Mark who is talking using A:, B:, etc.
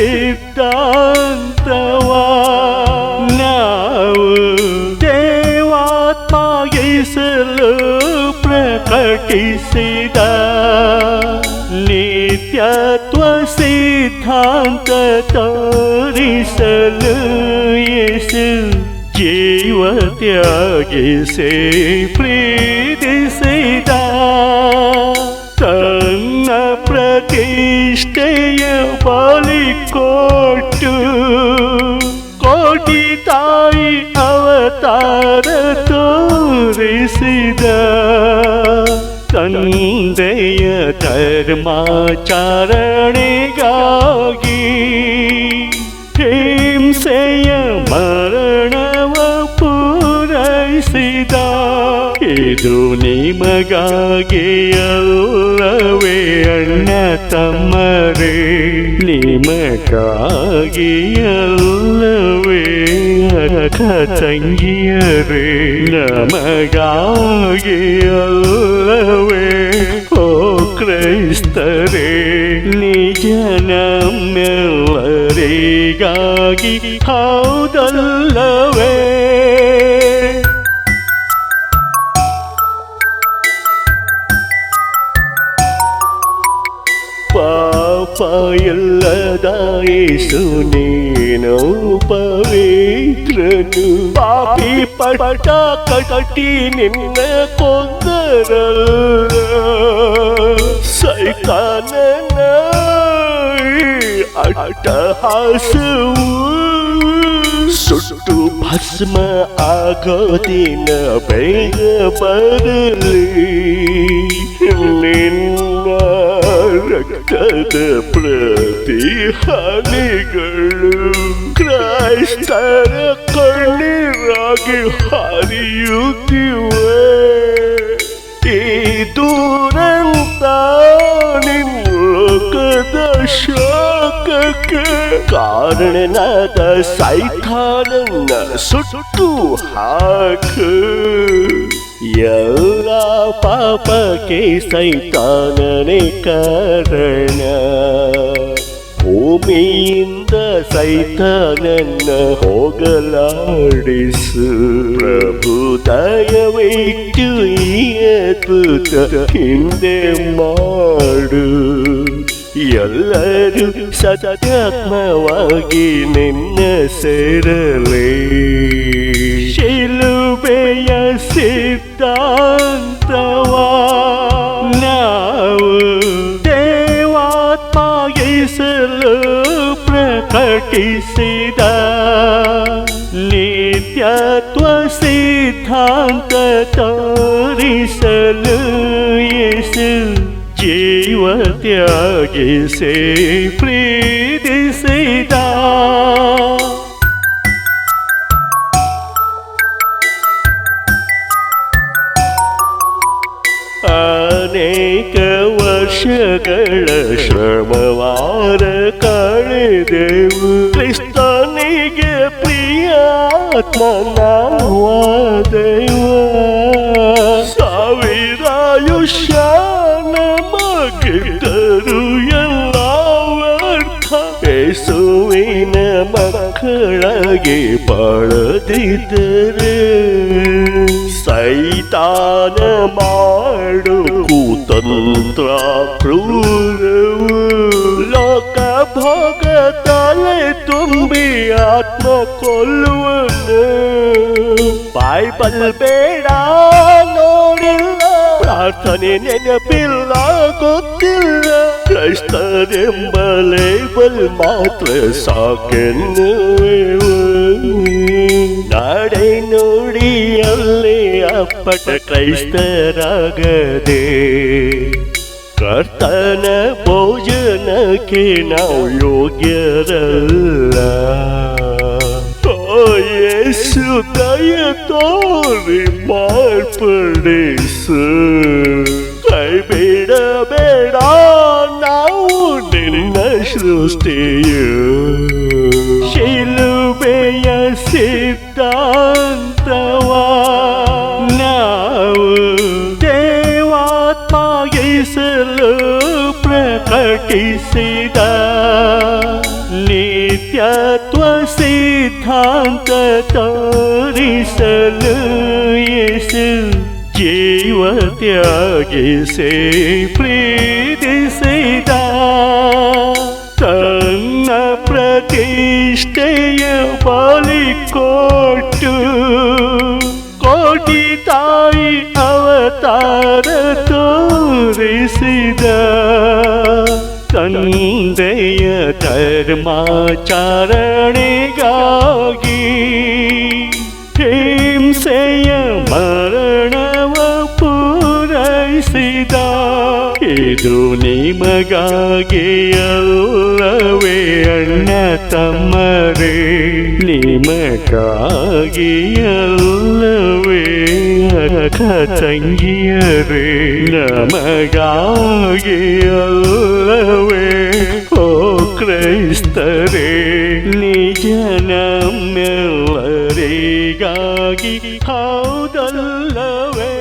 A: ಸಿದ್ಧಾಂತವ ನಾವು ದೇವಾತ್ಮಗಿಸಲು ಪ್ರಕಟಿಸಿದ ನಿತ್ಯತ್ವ ಸಿದ್ಧಾಂತ ತೋರಿಸಲು ಯೇಸು ಜೀವ ತ್ಯಾಗಿಸಿ ಪ್ರೀತಿಸಿದ ತನ್ನ ಪ್ರತಿಷ್ಠೆಯ ಬಲಿ ಕೊಟ್ಟು ಕೋಟಿ ತಾಯಿ ಅವತಾರ ತೋರಿಸಿದ ತಂದೆಯ ಧರ್ಮಾಚರಣೆಗಾಗಿ ಹಿಂಸೆಯ ಮರಣವ ಪೂರೈಸಿದ ಇದು ನಿಮಗಾಗಿ ಅಲ್ಲವೇ ಅಣ್ಣ ತಮ್ಮರೇ ನಿಮಗಾಗಿ ಅಲ್ಲವೇ ಅಕ್ಕ ತಂಗಿಯರೇ ನಮಗಾಗಿ ಅಲ್ಲವೇ ಓ ಕ್ರೈಸ್ತರೇ ನಿಜ ನಮ್ಮೆಲ್ಲರಿಗಾಗಿ ಹೌದಲ್ಲವೇ ಪಾಪ ಇಲ್ಲದ ಯೇಸು ನೀನು ಪವಿತ್ರನು ಪಾಪಿ ಪಟ ಕಟ್ಟಿ ನಿನ್ನ ಕೊಂದರಲ್ಲ ಸೈತಾನನ ಅಟ್ಟಹಾಸವು ಸುಟ್ಟು ಭಸ್ಮ ಆಗೋದಿನ ಬೇಗ ಬರಲಿ ನಿನ್ನ ರಕ್ತದ ಪ್ರತಿಹಾನಿಗಳು ಕ್ರೈಸ್ತರ ಕಣ್ಣೀರಾಗಿ ಹರಿಯುತ್ತಿವೆ ಈ ದುರಂತ ಲೋಕದ ಶೋಕಕ್ಕೆ ಕಾರಣನಾದ ಸೈತಾನನ್ನ ಸುಟ್ಟು ಹಾಕು ಎಲ್ಲ ಪಾಪಕ್ಕೆ ಸೈತಾನನೇ ಕಾರಣ ಭೂಮಿಯಿಂದ ಸೈತಾನನ್ನ ಹೋಗಲಾಡಿಸು ಪ್ರಭು ದಯವಿಟ್ಟು ಈ ಅದ್ಭುತ ಹಿಂದೆ ಮಾಡು ಎಲ್ಲರೂ ಸತ್ಯಾತ್ಮವಾಗಿ ನಿನ್ನ ಸೇರಲೇ ಶಿಲುಬೆಯ ಸಿದ್ಧಾಂತವ ನಾವು ದೇವಾತ್ಮಗಿಸಲು ಪ್ರಕಟಿಸಿದ ನಿತ್ಯತ್ವ ಸಿದ್ಧಾಂತ ತೋರಿಸಲು ಯೇಸು ಜೀವ ತ್ಯಾಗಿಸಿ ಪ್ರೀತಿಸಿದ ಅನೇಕ ವರ್ಷಗಳ ಶ್ರಮವಾರ ಕಳೆದೆವು ಕ್ರಿಸ್ತನಿಗೆ ಪ್ರಿಯಾತ್ಮನಾದೆವು ಸಾವಿರಾಯುಷ್ಯ ನಮಗಿದ್ದರು ಎಲ್ಲ ವ್ಯರ್ಥ ಯೇಸುವಿನ ಮಕ್ಕಳಾಗಿ ಬಾಳದಿದ್ದರೆ ಸೈತಾನ ಮಾಡು ಕುತಂತ್ರ ಕ್ರೂರವು ಲೋಕ ಭೋಗ ತಲೆ ತುಂಬಿ ಆತ್ಮ ಕೊಲ್ಲುವನು ಬೈಬಲ್ ಬೇಡ ನೋಡಿಲ್ಲ ಪ್ರಾರ್ಥನೆ ನೆನಪಿಲ್ಲ ಗೊತ್ತಿಲ್ಲ ಕ್ರೈಸ್ತರೆಂಬ ಲೇಬಲ್ ಮಾತ್ರ ಸಾಕೆನ್ನುವೆವು ನಾಡೆ ನುಡಿಯಲ್ಲಿ ಅಪ್ಪಟ ಕ್ರೈಸ್ತರಾಗದೆ ಕರ್ತನ ಭೋಜನಕ್ಕೆ ನಾವು ಯೋಗ್ಯರಲ್ಲ ಯೇಸು ದಯ ತೋರಿ ಮಾರ್ಪಡಿಸು ಕೈ ಬಿಡಬೇಡ ನಾವು ನಿನ್ನ ಸೃಷ್ಟಿಯು ಶಿಲುಬೆಯ ಸಿದ್ಧಾಂತವ ನಾವು ದೇವಾತ್ಮಗಿಸಲು ಪ್ರಕಟಿಸಿದ ನಿತ್ಯತ್ವ ಸಿದ್ಧಾಂತ ತೋರಿಸಲು ಯೇಸು ಜೀವ ತ್ಯಾಗಿಸಿ ಪ್ರೀತಿಸಿದ. ತನ್ನ ಪ್ರತಿಷ್ಠೆಯ ಬಲಿ ಕೊಟ್ಟು ಕೋಟಿ ತಾಯಿ ಅವತಾರ ತೋರಿಸಿದ. ತಂದೆಯ ಧರ್ಮಾಚರಣೆಗಾಗಿ ಹಿಂಸೆಯ ಮರಣವ ಪೂರೈಸಿದ. ಇದು ನಿಮಗಾಗಿ ಅಲ್ಲವೇ ಅಣ್ಣ ತಮ್ಮರೇ, ನಿಮಗಾಗಿ ಅಲ್ಲವೇ ಅಕ್ಕ ತಂಗಿಯರೇ, ನಮಗಾಗಿ ಅಲ್ಲವೇ ಓ ಕ್ರೈಸ್ತರೇ, ನಿಜ ನಮ್ಮೆಲ್ಲರಿಗಾಗಿ ಹೌದಲ್ಲವೇ?